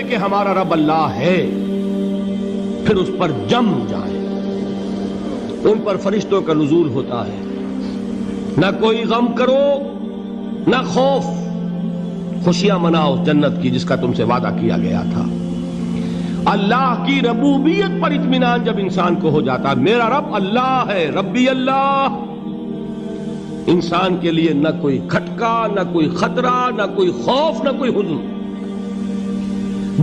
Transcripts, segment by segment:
کہ ہمارا رب اللہ ہے پھر اس پر جم جائیں. ان پر فرشتوں کا نزول ہوتا ہے. نہ کوئی غم کرو نہ خوف، خوشیاں مناؤ جنت کی جس کا تم سے وعدہ کیا گیا تھا. اللہ کی ربوبیت پر اطمینان جب انسان کو ہو جاتا، میرا رب اللہ ہے، ربی اللہ، انسان کے لیے نہ کوئی کھٹکا، نہ کوئی خطرہ، نہ کوئی خوف، نہ کوئی حزن.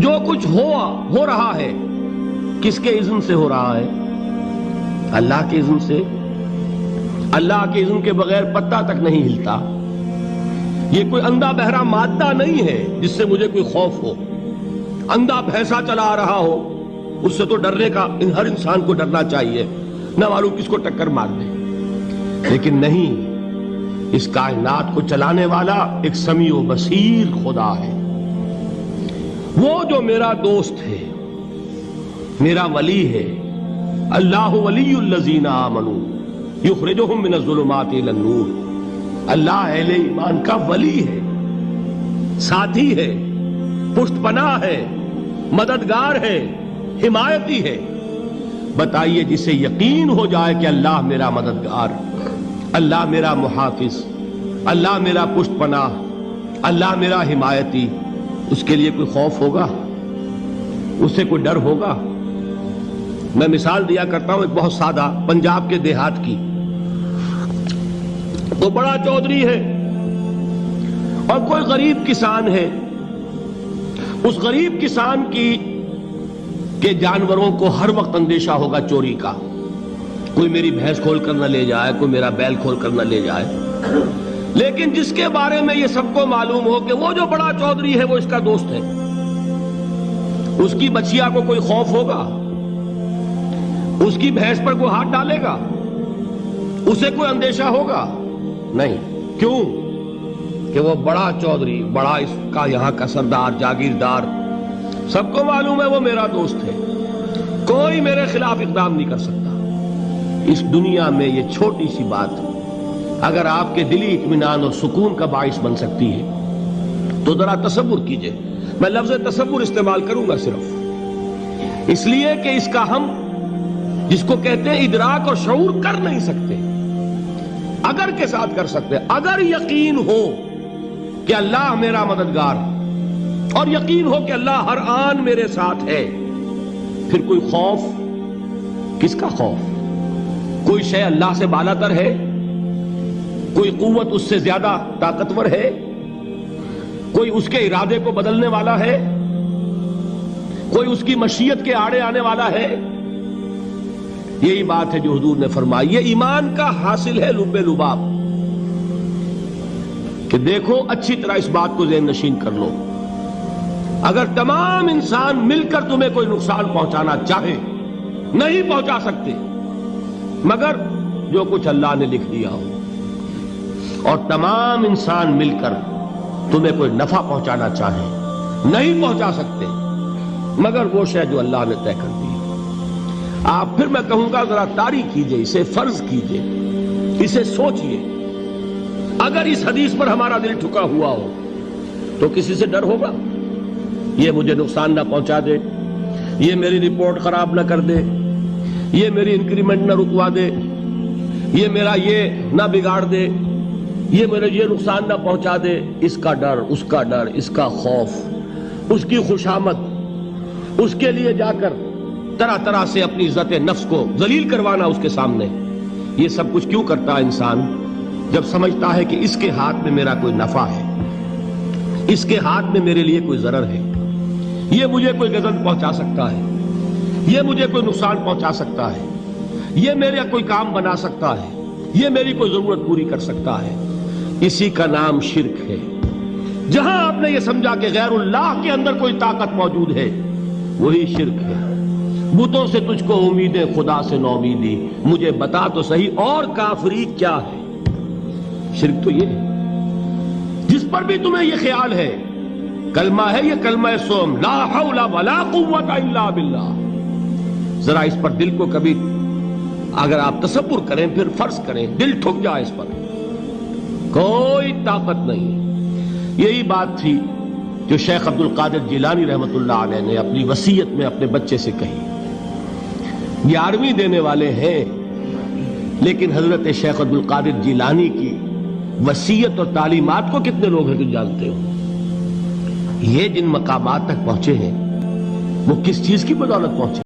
جو کچھ ہو رہا ہے کس کے اذن سے ہو رہا ہے؟ اللہ کے اذن سے. اللہ کے اذن کے بغیر پتا تک نہیں ہلتا. یہ کوئی اندھا بہرا مادہ نہیں ہے جس سے مجھے کوئی خوف ہو. اندھا بھینسا چلا آ رہا ہو اس سے تو ڈرنے کا ہر انسان کو ڈرنا چاہیے، نہ معلوم کس کو ٹکر مار دے. لیکن نہیں، اس کائنات کو چلانے والا ایک سمیع و بصیر خدا ہے. وہ جو میرا دوست ہے، میرا ولی ہے. اللہ ولی الذین آمنوا یخرجہم من الظلمات الی النور. اللہ اہل ایمان کا ولی ہے، ساتھی ہے، پشت پناہ ہے، مددگار ہے، حمایتی ہے. بتائیے جسے یقین ہو جائے کہ اللہ میرا مددگار، اللہ میرا محافظ، اللہ میرا پشت پناہ، اللہ میرا حمایتی، اس کے لیے کوئی خوف ہوگا؟ اس سے کوئی ڈر ہوگا؟ میں مثال دیا کرتا ہوں ایک بہت سادہ پنجاب کے دیہات کی. وہ بڑا چودھری ہے اور کوئی غریب کسان ہے. اس غریب کسان کے جانوروں کو ہر وقت اندیشہ ہوگا چوری کا. کوئی میری بھینس کھول کر نہ لے جائے، کوئی میرا بیل کھول کر نہ لے جائے. لیکن جس کے بارے میں یہ سب کو معلوم ہو کہ وہ جو بڑا چودھری ہے وہ اس کا دوست ہے، اس کی بچیا کو کوئی خوف ہوگا؟ اس کی بھینس پر کوئی ہاتھ ڈالے گا؟ اسے کوئی اندیشہ ہوگا؟ نہیں. کیوں؟ کہ وہ بڑا چودھری، بڑا اس کا یہاں کا سردار، جاگیردار، سب کو معلوم ہے وہ میرا دوست ہے، کوئی میرے خلاف اقدام نہیں کر سکتا. اس دنیا میں یہ چھوٹی سی بات اگر آپ کے دلی اطمینان اور سکون کا باعث بن سکتی ہے تو ذرا تصور کیجئے. میں لفظ تصور استعمال کروں گا صرف اس لیے کہ اس کا ہم جس کو کہتے ہیں ادراک اور شعور کر نہیں سکتے، اگر کے ساتھ کر سکتے. اگر یقین ہو کہ اللہ میرا مددگار اور یقین ہو کہ اللہ ہر آن میرے ساتھ ہے، پھر کوئی خوف؟ کس کا خوف؟ کوئی شے اللہ سے بالا تر ہے؟ کوئی قوت اس سے زیادہ طاقتور ہے؟ کوئی اس کے ارادے کو بدلنے والا ہے؟ کوئی اس کی مشیت کے آڑے آنے والا ہے؟ یہی بات ہے جو حضور نے فرمائی. یہ ایمان کا حاصل ہے لب لباب کہ دیکھو اچھی طرح اس بات کو ذہن نشین کر لو. اگر تمام انسان مل کر تمہیں کوئی نقصان پہنچانا چاہے نہیں پہنچا سکتے مگر جو کچھ اللہ نے لکھ دیا ہو، اور تمام انسان مل کر تمہیں کوئی نفع پہنچانا چاہے نہیں پہنچا سکتے مگر وہ شے جو اللہ نے طے کر دی. آپ پھر میں کہوں گا ذرا طاری کیجئے، اسے فرض کیجئے، اسے سوچئے. اگر اس حدیث پر ہمارا دل ٹھکا ہوا ہو تو کسی سے ڈر ہوگا؟ یہ مجھے نقصان نہ پہنچا دے، یہ میری رپورٹ خراب نہ کر دے، یہ میری انکریمنٹ نہ رکوا دے، یہ میرا یہ نہ بگاڑ دے، یہ میرے یہ نقصان نہ پہنچا دے. اس کا ڈر، اس کا ڈر، اس کا خوف، اس کی خوشامد، اس کے لیے جا کر طرح طرح سے اپنی عزت نفس کو ذلیل کروانا اس کے سامنے. یہ سب کچھ کیوں کرتا ہے انسان؟ جب سمجھتا ہے کہ اس کے ہاتھ میں میرا کوئی نفع ہے، اس کے ہاتھ میں میرے لیے کوئی ضرر ہے، یہ مجھے کوئی غضب پہنچا سکتا ہے، یہ مجھے کوئی نقصان پہنچا سکتا ہے، یہ میرا کوئی کام بنا سکتا ہے، یہ میری کوئی ضرورت پوری کر سکتا ہے. اسی کا نام شرک ہے. جہاں آپ نے یہ سمجھا کہ غیر اللہ کے اندر کوئی طاقت موجود ہے وہی شرک ہے. بتوں سے تجھ کو امیدیں، خدا سے نومیدی، مجھے بتا تو صحیح اور کافری کیا ہے. شرک تو یہ ہے جس پر بھی تمہیں یہ خیال ہے. کلمہ ہے یہ کلمہ سوم، لا حول ولا قوت الا باللہ. ذرا اس پر دل کو کبھی اگر آپ تصور کریں، پھر فرض کریں، دل ٹھک جائے اس پر، کوئی طاقت نہیں. یہی بات تھی جو شیخ عبد القادر جیلانی رحمۃ اللہ علیہ نے اپنی وصیت میں اپنے بچے سے کہی. 11ویں دینے والے ہیں، لیکن حضرت شیخ عبد القادر جیلانی کی وصیت اور تعلیمات کو کتنے لوگ ہیں کہ جانتے ہو؟ یہ جن مقامات تک پہنچے ہیں وہ کس چیز کی بدولت پہنچے؟